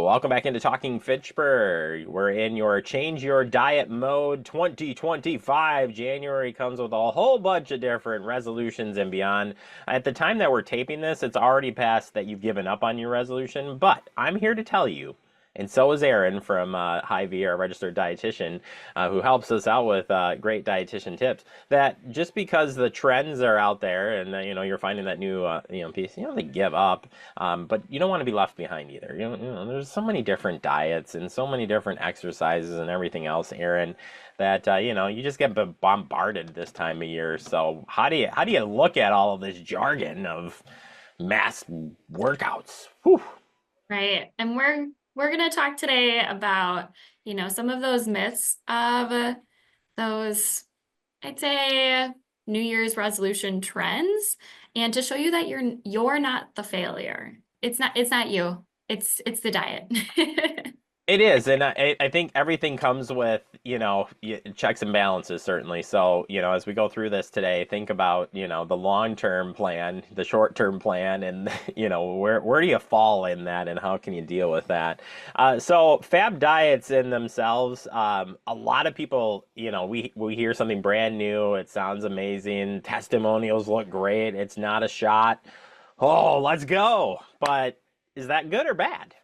welcome back into Talking Fitchburg. We're in your Change Your Diet Mode 2025. January comes with a whole bunch of different resolutions and beyond. At the time that we're taping this, it's already past that you've given up on your resolution, but I'm here to tell you, and so is Aryn from Hy-Vee, our registered dietitian, who helps us out with great dietitian tips. That just because the trends are out there, and you're finding that new piece, you don't have to give up, but you don't want to be left behind either. There's so many different diets and so many different exercises and everything else, Aryn, that you just get bombarded this time of year. So how do you look at all of this jargon of mass workouts? Whew. Right. And we're going to talk today about, some of those myths of those, I'd say, New Year's resolution trends, and to show you that you're not the failure. It's not you. It's the diet. It is, and I think everything comes with, checks and balances, certainly. So, as we go through this today, think about, the long-term plan, the short-term plan, and, where do you fall in that and how can you deal with that? So fab diets in themselves, a lot of people, we hear something brand new, it sounds amazing, testimonials look great, it's not a shot. Oh, let's go. But is that good or bad?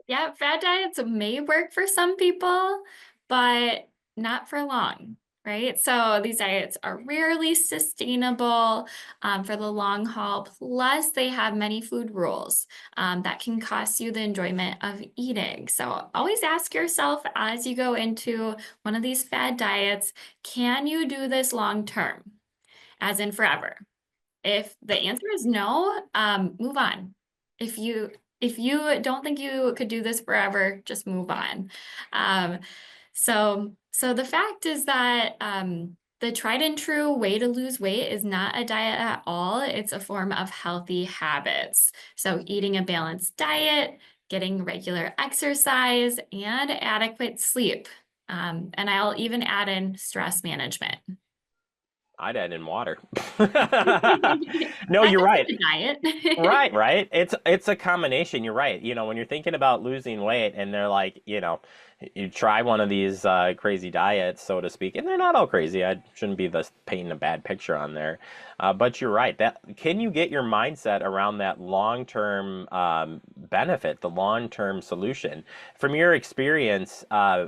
Yeah, fad diets may work for some people, but not for long, right? So these diets are rarely sustainable for the long haul. Plus, they have many food rules that can cost you the enjoyment of eating. So always ask yourself as you go into one of these fad diets, can you do this long term, as in forever? If the answer is no, move on. If you don't think you could do this forever, just move on. Um, so the fact is that the tried and true way to lose weight is not a diet at all. It's a form of healthy habits. So eating a balanced diet, getting regular exercise, and adequate sleep. And I'll even add in stress management. I'd add in water. No, That you're is right. a diet. Right, right. It's a combination. You're right. When you're thinking about losing weight and they're like, you try one of these crazy diets, so to speak, and they're not all crazy. I shouldn't be the painting a bad picture on there. But you're right. That can you get your mindset around that long-term benefit, the long-term solution? From your experience,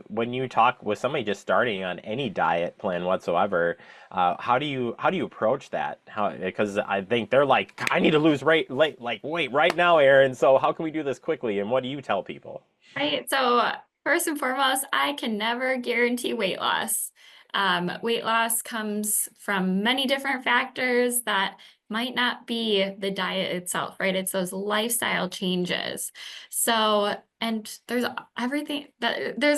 when you talk with somebody just starting on any diet plan whatsoever, how do you approach that? How because I think they're like, I need to lose weight right now, Aryn. So how can we do this quickly? And what do you tell people? Right. So first and foremost, I can never guarantee weight loss. Weight loss comes from many different factors that might not be the diet itself, right? It's those lifestyle changes. So, and there's a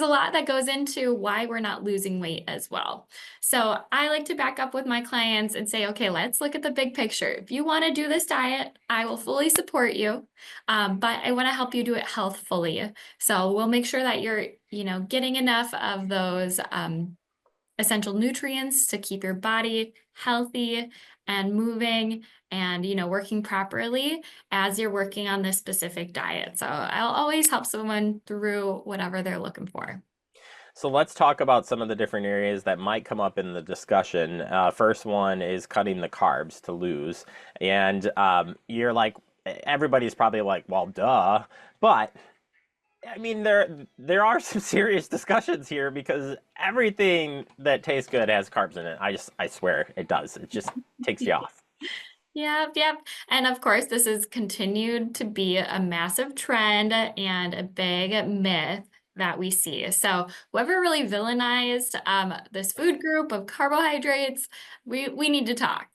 lot that goes into why we're not losing weight as well. So I like to back up with my clients and say, okay, let's look at the big picture. If you want to do this diet, I will fully support you. But I want to help you do it healthfully. So we'll make sure that you're, getting enough of those essential nutrients to keep your body healthy and moving and, working properly as you're working on this specific diet. So I'll always help someone through whatever they're looking for. So let's talk about some of the different areas that might come up in the discussion. First one is cutting the carbs to lose, and you're like, everybody's probably like, well, duh, but I mean, there are some serious discussions here because everything that tastes good has carbs in it. I swear it does. It just takes you off. Yep, yep. And of course, this has continued to be a massive trend and a big myth that we see. So whoever really villainized this food group of carbohydrates, we need to talk.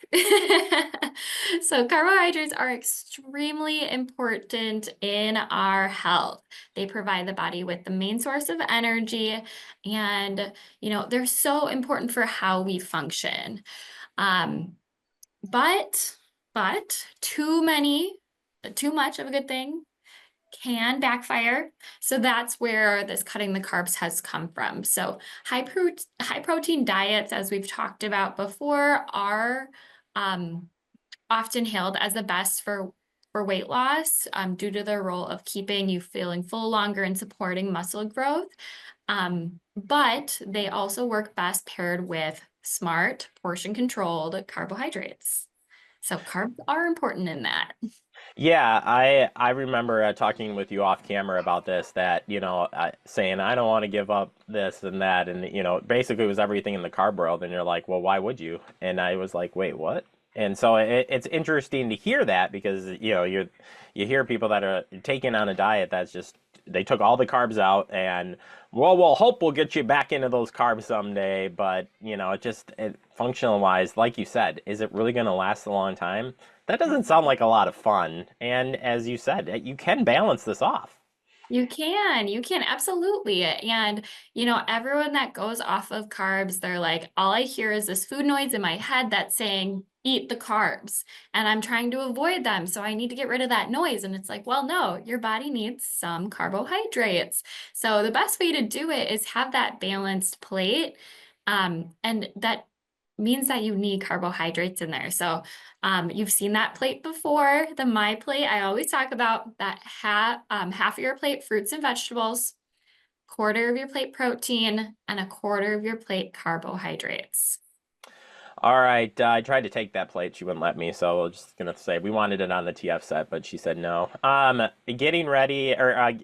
So carbohydrates are extremely important in our health. They provide the body with the main source of energy, and they're so important for how we function. Um, but too much of a good thing can backfire. So that's where this cutting the carbs has come from. So high protein diets, as we've talked about before, are often hailed as the best for for weight loss due to their role of keeping you feeling full longer and supporting muscle growth. But they also work best paired with smart, portion-controlled carbohydrates. So carbs are important in that. Yeah, I remember talking with you off camera about this, that, saying I don't want to give up this and that, and basically it was everything in the carb world, and you're like, well, why would you? And I was like, wait, what? And so it's interesting to hear that, because you hear people that are taking on a diet that's just, they took all the carbs out, and well, we'll hope we'll get you back into those carbs someday, but functional wise, like you said, is it really going to last a long time? That doesn't sound like a lot of fun. And as you said, you can balance this off. You can absolutely. And, everyone that goes off of carbs, they're like, all I hear is this food noise in my head that's saying, eat the carbs. And I'm trying to avoid them. So I need to get rid of that noise. And it's like, well, no, your body needs some carbohydrates. So the best way to do it is have that balanced plate. And that means that you need carbohydrates in there. So you've seen that plate before, the My Plate. I always talk about that half of your plate fruits and vegetables, quarter of your plate protein, and a quarter of your plate carbohydrates. All right, I tried to take that plate. She wouldn't let me, so we're just gonna say we wanted it on the TF set, but she said no. Getting ready, or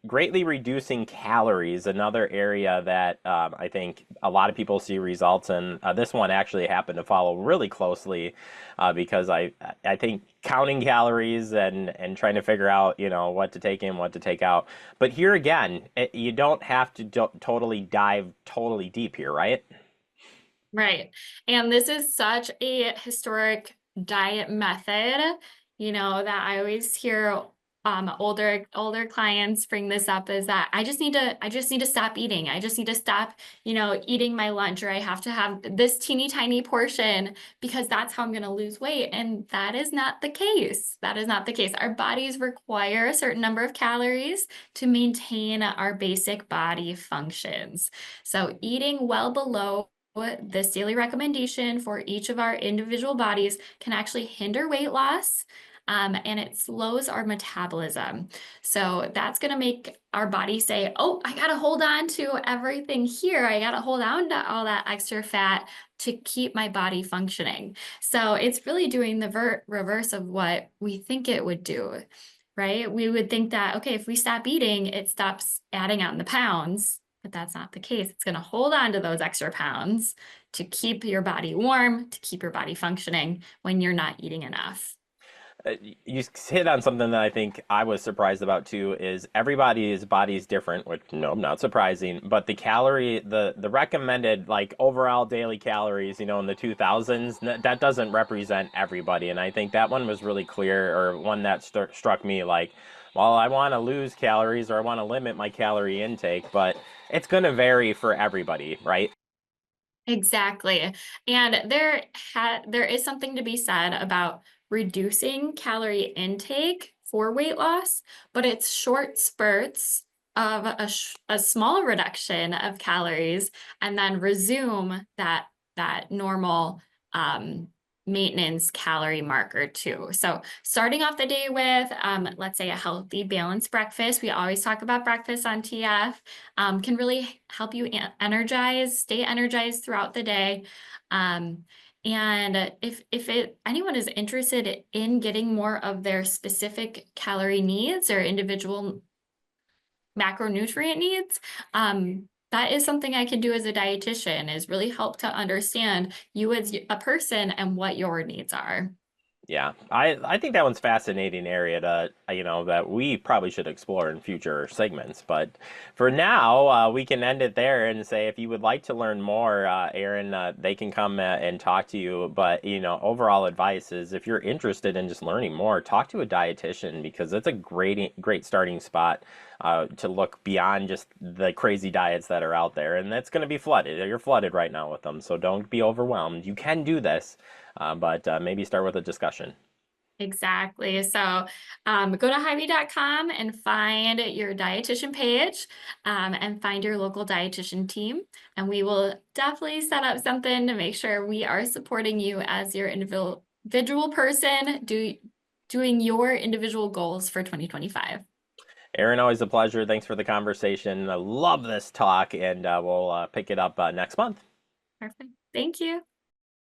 greatly reducing calories, another area that I think a lot of people see results in. This one actually happened to follow really closely, because I think counting calories and trying to figure out what to take in, what to take out. But here again, you don't have to totally dive totally deep here, right? Right. And this is such a historic diet method, that I always hear older clients bring this up, is that I just need to stop eating. I just need to stop, eating my lunch, or I have to have this teeny tiny portion because that's how I'm going to lose weight. And that is not the case. That is not the case. Our bodies require a certain number of calories to maintain our basic body functions. So eating well below this daily recommendation for each of our individual bodies can actually hinder weight loss, and it slows our metabolism. So that's going to make our body say, oh, I got to hold on to everything here. I got to hold on to all that extra fat to keep my body functioning. So it's really doing the reverse of what we think it would do, right? We would think that, okay, if we stop eating, it stops adding on the pounds. But that's not the case. It's going to hold on to those extra pounds to keep your body warm, to keep your body functioning when you're not eating enough. You hit on something that I think I was surprised about too, is everybody's body is different, which no, not surprising, but the recommended like overall daily calories, in the 2000s, that doesn't represent everybody. And I think that one was really clear, or one that struck me like, well, I want to lose calories, or I want to limit my calorie intake, but it's going to vary for everybody, right? Exactly. And there is something to be said about reducing calorie intake for weight loss, but it's short spurts of a small reduction of calories, and then resume that normal um, maintenance calorie marker too. So starting off the day with, let's say, a healthy, balanced breakfast. We always talk about breakfast on TF, can really help you stay energized throughout the day. And if anyone is interested in getting more of their specific calorie needs or individual macronutrient needs, that is something I can do as a dietitian, is really help to understand you as a person and what your needs are. Yeah, I think that one's fascinating area to that we probably should explore in future segments. But for now, we can end it there and say if you would like to learn more, Aryn, they can come and talk to you. But overall advice is if you're interested in just learning more, talk to a dietitian, because it's a great starting spot to look beyond just the crazy diets that are out there, and that's going to be flooded. You're flooded right now with them, so don't be overwhelmed. You can do this. But maybe start with a discussion. Exactly. So go to Hy-Vee.com and find your dietitian page, and find your local dietitian team. And we will definitely set up something to make sure we are supporting you as your individual person doing your individual goals for 2025. Aryn, always a pleasure. Thanks for the conversation. I love this talk, and we'll pick it up next month. Perfect. Thank you.